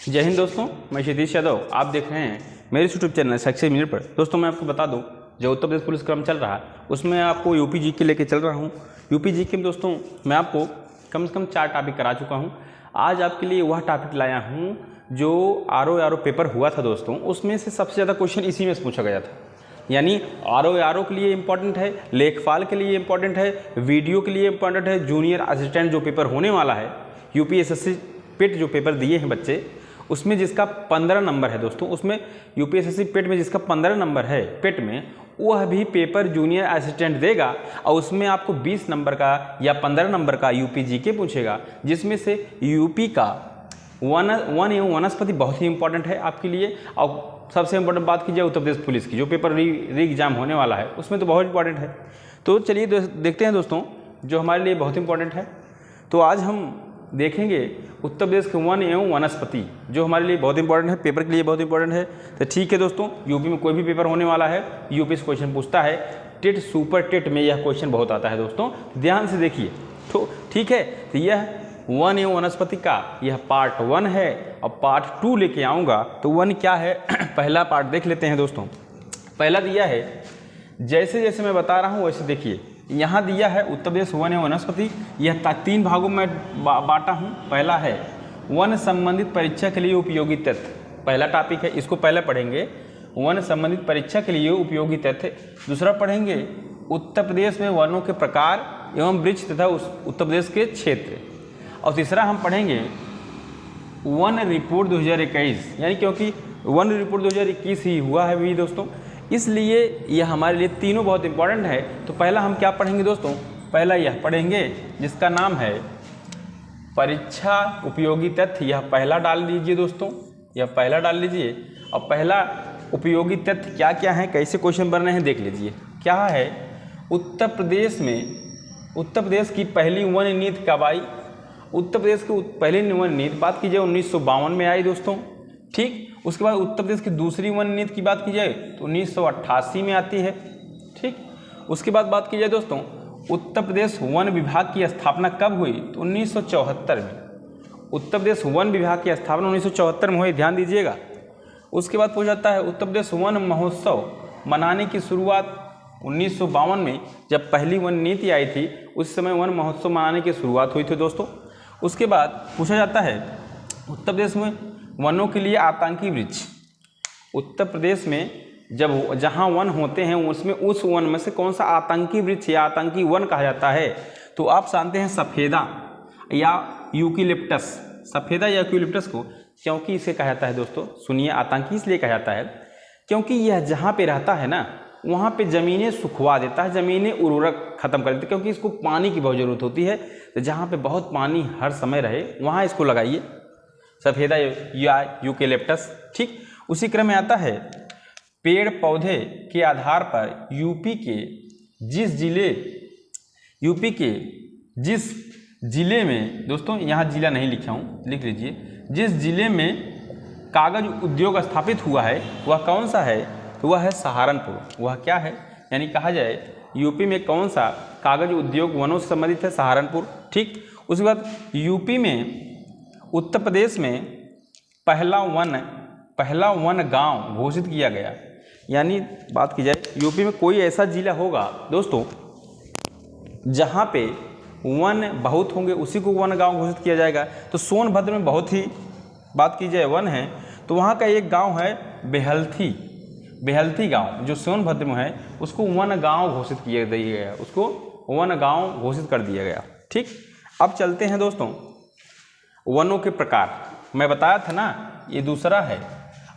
जय हिंद दोस्तों, मैं क्षितिज यादव। आप देख रहे हैं मेरे यूट्यूब चैनल सक्सेस मिनट पर। दोस्तों मैं आपको बता दूं, जो उत्तर प्रदेश पुलिस क्रम चल रहा है उसमें आपको यूपी जी के लेके चल रहा हूं। यूपी जी के में दोस्तों मैं आपको कम से कम 4 टॉपिक करा चुका हूं। आज आपके लिए वह टॉपिक लाया हूं जो आर पेपर हुआ था दोस्तों, उसमें से सबसे ज़्यादा क्वेश्चन इसी में से पूछा गया था। यानी आर के लिए इम्पॉर्टेंट है, लेखपाल के लिए इम्पॉर्टेंट है, वीडियो के लिए इम्पॉर्टेंट है, जूनियर असिस्टेंट जो पेपर होने वाला है, यूपीएसएससी पेट जो पेपर दिए हैं बच्चे, उसमें जिसका 15 नंबर है दोस्तों, उसमें यूपीएसएससी पेट में जिसका 15 नंबर है पेट में, वह भी पेपर जूनियर असिस्टेंट देगा और उसमें आपको 20 नंबर का या 15 नंबर का यूपी जीके पूछेगा, जिसमें से यूपी का वन एवं वनस्पति बहुत ही इंपॉर्टेंट है आपके लिए। और सबसे इंपॉर्टेंट बात की जाए उत्तर प्रदेश पुलिस की, जो पेपर री एग्जाम होने वाला है उसमें तो बहुत इंपॉर्टेंट है। तो चलिए देखते हैं दोस्तों, जो हमारे लिए बहुत इंपॉर्टेंट है। तो आज हम देखेंगे उत्तर प्रदेश के वन एवं वनस्पति, जो हमारे लिए बहुत इंपॉर्टेंट है, पेपर के लिए बहुत इंपॉर्टेंट है। तो ठीक है दोस्तों, यूपी में कोई भी पेपर होने वाला है, यूपी से क्वेश्चन पूछता है। टेट सुपर टेट में यह क्वेश्चन बहुत आता है दोस्तों, ध्यान से देखिए। तो ठीक है, तो यह वन एवं वनस्पति का यह पार्ट 1 है और पार्ट 2 लेके आऊँगा। तो 1 क्या है पहला पार्ट देख लेते हैं दोस्तों। पहला दिया है, जैसे जैसे मैं बता रहा हूँ वैसे देखिए। यहाँ दिया है उत्तर प्रदेश वन एवं वनस्पति, यह 3 भागों में बांटा हूँ। पहला है वन संबंधित परीक्षा के लिए उपयोगी तथ्य, पहला टॉपिक है, इसको पहले पढ़ेंगे। वन संबंधित परीक्षा के लिए उपयोगी तथ्य। दूसरा पढ़ेंगे उत्तर प्रदेश में वनों के प्रकार एवं वृक्ष तथा उत्तर प्रदेश के क्षेत्र। और तीसरा हम पढ़ेंगे वन रिपोर्ट 2021, यानी क्योंकि वन रिपोर्ट 2021 ही हुआ है भी दोस्तों, इसलिए यह हमारे लिए तीनों बहुत इंपॉर्टेंट है। तो पहला हम क्या पढ़ेंगे दोस्तों, पहला यह पढ़ेंगे जिसका नाम है परीक्षा उपयोगी तथ्य। यह पहला डाल लीजिए दोस्तों, यह पहला डाल लीजिए। और पहला उपयोगी तथ्य क्या क्या है, कैसे क्वेश्चन बन रहे हैं देख लीजिए। क्या है, उत्तर प्रदेश की पहली वन नीति कब आई। उत्तर प्रदेश की पहली वन नीति बात की जाए 1952 में आई दोस्तों, ठीक। उसके बाद उत्तर प्रदेश की दूसरी वन नीति की बात की जाए तो 1988 में आती है, ठीक। उसके बाद बात की जाए दोस्तों, उत्तर प्रदेश वन विभाग की स्थापना कब हुई, तो 1974 में। उत्तर प्रदेश वन विभाग की स्थापना 1974 में हुई, ध्यान दीजिएगा। उसके बाद पूछा जाता है उत्तर प्रदेश वन महोत्सव मनाने की शुरुआत 1952 में, जब पहली वन नीति आई थी उस समय वन महोत्सव मनाने की शुरुआत हुई थी दोस्तों। उसके बाद पूछा जाता है उत्तर प्रदेश में वनों के लिए आतंकी वृक्ष। उत्तर प्रदेश में जब जहाँ वन होते हैं उसमें उस वन में से कौन सा आतंकी वृक्ष या आतंकी वन कहा जाता है, तो आप जानते हैं सफ़ेदा या यूकेलिप्टस। सफ़ेदा या यूकेलिप्टस को क्योंकि इसे कहा जाता है दोस्तों, सुनिए, आतंकी इसलिए कहा जाता है क्योंकि यह जहाँ पे रहता है ना, वहाँ पे ज़मीनें सुखवा देता है, ज़मीनें उर्वरक खत्म कर देती है, क्योंकि इसको पानी की बहुत ज़रूरत होती है। तो जहाँ पे बहुत पानी हर समय रहे वहाँ इसको लगाइए, सफ़ेदा या यूकेलिप्टस, ठीक। उसी क्रम में आता है पेड़ पौधे के आधार पर यूपी के जिस जिले में दोस्तों, यहाँ जिला नहीं लिखा हूँ, लिख लीजिए, जिस जिले में कागज उद्योग स्थापित हुआ है वह कौन सा है, तो वह है सहारनपुर। वह क्या है, यानी कहा जाए यूपी में कौन सा कागज उद्योग वनों से संबंधित है, सहारनपुर, ठीक। उसके बाद यूपी में उत्तर प्रदेश में पहला वन गांव घोषित किया गया। यानी बात की जाए यूपी में कोई ऐसा जिला होगा दोस्तों जहां पे वन बहुत होंगे, उसी को वन गांव घोषित किया जाएगा। तो सोनभद्र में बहुत ही बात की जाए वन है, तो वहां का एक गांव है बेहलथी गांव, जो सोनभद्र में है, उसको वन गांव घोषित किया गया, उसको वन गांव घोषित कर दिया गया, ठीक। अब चलते हैं दोस्तों वनों के प्रकार। मैं बताया था ना ये दूसरा है,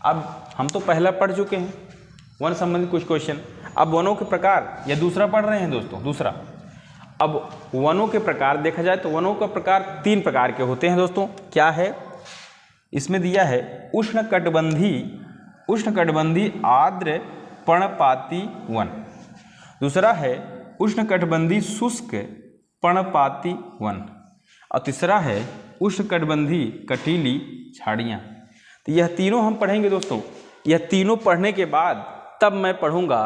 अब हम तो पहला पढ़ चुके हैं वन संबंधित कुछ क्वेश्चन, अब वनों के प्रकार या दूसरा पढ़ रहे हैं दोस्तों, दूसरा। अब वनों के प्रकार देखा जाए तो वनों का प्रकार 3 प्रकार के होते हैं दोस्तों। क्या है, इसमें दिया है उष्णकटिबंधी आर्द्र पर्णपाती वन। दूसरा है उष्णकटिबंधी शुष्क पर्णपाती वन। और तीसरा है उष्णकटिबंधी कटीली झाड़ियाँ। तो यह तीनों हम पढ़ेंगे दोस्तों। यह तीनों पढ़ने के बाद तब मैं पढ़ूंगा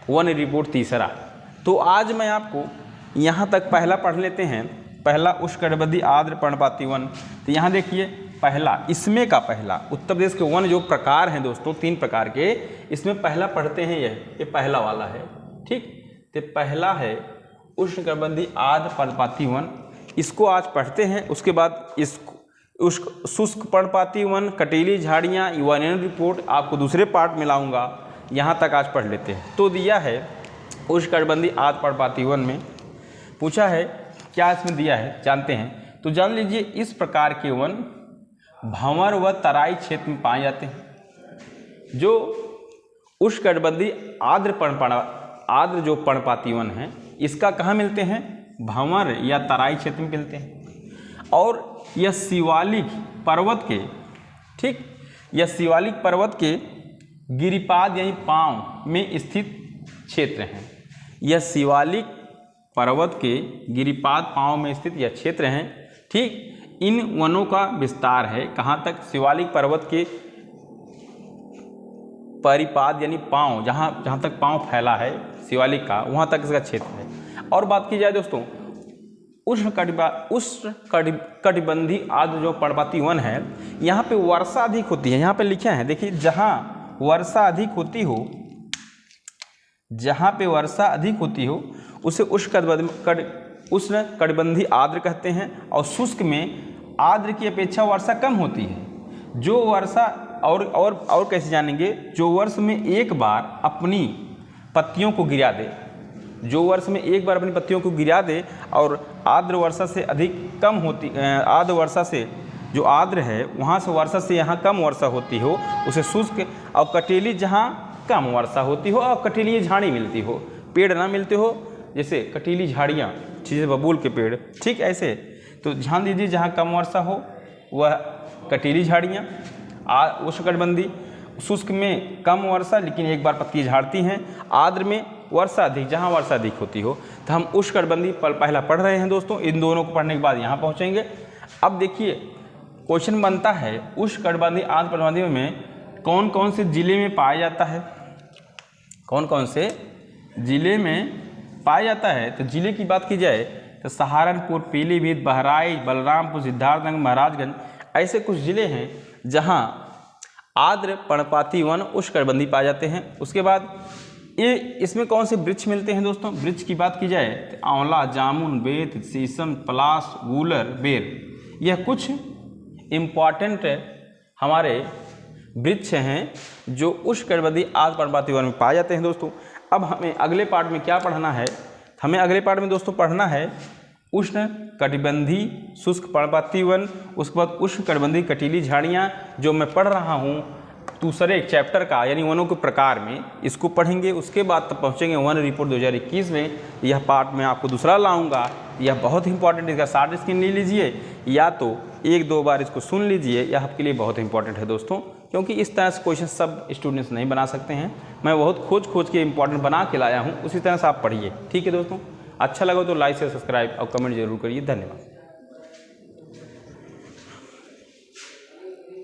वन रिपोर्ट तीसरा। तो आज मैं आपको यहाँ तक पहला पढ़ लेते हैं। पहला उष्णकटिबंधीय आर्द्र पर्णपाती वन। तो यहाँ देखिए पहला, इसमें का पहला, उत्तर प्रदेश के वन जो प्रकार हैं दोस्तों 3 प्रकार के, इसमें पहला पढ़ते हैं ये पहला वाला है। ठीक, तो पहला है उष्णकटिबंधीय आर्द्र पर्णपाती वन, इसको आज पढ़ते हैं। उसके बाद इसको शुष्क पर्णपाती वन, कटीली झाड़ियाँ, यूएनएन रिपोर्ट आपको दूसरे पार्ट में लाऊंगा, यहाँ तक आज पढ़ लेते हैं। तो दिया है उष्णकटिबंधीय आर्द्र पर्णपाती वन में पूछा है, क्या इसमें दिया है जानते हैं। तो जान लीजिए, इस प्रकार के वन भंवर व तराई क्षेत्र में पाए जाते हैं। जो उष्णकटिबंधीय आर्द्र जो पर्णपाती वन है, इसका कहाँ मिलते हैं, भंवर या तराई क्षेत्र में मिलते हैं। और यह शिवालिक पर्वत के, ठीक, यह शिवालिक पर्वत के गिरिपाद यानी पांव में स्थित क्षेत्र हैं। यह शिवालिक पर्वत के गिरिपाद पांव में स्थित यह क्षेत्र हैं। ठीक, इन वनों का विस्तार है कहाँ तक, शिवालिक पर्वत के परिपाद यानी पांव, जहाँ तक पांव फैला है शिवालिक का, वहाँ तक इसका क्षेत्र है। और बात की जाए दोस्तों, उष्णकटिबंधीय आर्द्र जो पर्णपाती वन है, यहाँ पे वर्षा अधिक होती है। यहाँ पे लिखे हैं, देखिए, जहाँ वर्षा अधिक होती हो, जहाँ पे वर्षा अधिक होती हो उसे उष्णकटिबंधीय आर्द्र कहते हैं। और शुष्क में आर्द्र की अपेक्षा वर्षा कम होती है। जो वर्षा और कैसे जानेंगे, जो वर्ष में एक बार अपनी पत्तियों को गिरा दे, जो वर्ष में एक बार अपनी पत्तियों को गिरा दे और आर्द्र वर्षा से अधिक कम होती, आर्द्र वर्षा से जो आर्द्र है वहाँ से वर्षा से यहाँ कम वर्षा होती हो, उसे शुष्क। और कटीली जहाँ कम वर्षा होती हो और कटीली झाड़ी मिलती हो, पेड़ ना मिलते हो, जैसे कटीली झाड़ियाँ, जैसे बबूल के पेड़, ठीक ऐसे। तो ध्यान दीजिए, जहाँ कम वर्षा हो वह कटीली झाड़ियाँ, उष्णकटिबंधीय। शुष्क में कम वर्षा लेकिन एक बार पत्ती झाड़ती हैं, आर्द्र में वर्षा अधिक, जहाँ वर्षा अधिक होती हो। तो हम उष्णकटिबंधीय पहला पढ़ रहे हैं दोस्तों, इन दोनों को पढ़ने के बाद यहाँ पहुँचेंगे। अब देखिए, क्वेश्चन बनता है उष्णकटिबंधीय आर्द्र पर्णपाती वन में कौन कौन से जिले में पाया जाता है, कौन कौन से जिले में पाया जाता है। तो जिले की बात की जाए तो सहारनपुर, पीलीभीत, बहराइच, बलरामपुर, सिद्धार्थनगर, महाराजगंज, ऐसे कुछ जिले हैं जहां आर्द्र पर्णपाती वन उष्णकटिबंधीय पाए जाते हैं। उसके बाद ये इसमें कौन से वृक्ष मिलते हैं दोस्तों, वृक्ष की बात की जाए तो आंवला, जामुन, बेत, शीशम, पलाश, गूलर, बेर, यह कुछ इम्पॉर्टेंट हमारे वृक्ष हैं जो उष्णकटिबंधीय आर्द्र पर्णपाती वन में पाए जाते हैं दोस्तों। अब हमें अगले पार्ट में क्या पढ़ना है, हमें अगले पार्ट में दोस्तों पढ़ना है उष्णकटिबंधीय शुष्क पर्णपाती वन, उसके बाद उष्णकटिबंधीय कटीली झाड़ियाँ, जो मैं पढ़ रहा हूँ दूसरे एक चैप्टर का, यानी वनों के प्रकार में, इसको पढ़ेंगे। उसके बाद तब पहुँचेंगे वन रिपोर्ट 2021 में। यह पार्ट मैं आपको दूसरा लाऊंगा, यह बहुत इंपॉर्टेंट, इसका शॉर्ट स्क्रीन ले लीजिए या तो 1-2 बार इसको सुन लीजिए, यह आपके लिए बहुत इंपॉर्टेंट है दोस्तों, क्योंकि इस तरह से क्वेश्चन सब स्टूडेंट्स नहीं बना सकते हैं। मैं बहुत खोज के इंपॉर्टेंट बना के लाया हूँ, उसी तरह से आप पढ़िए। ठीक है दोस्तों, अच्छा लगा तो लाइक से सब्सक्राइब और कमेंट जरूर करिए। धन्यवाद।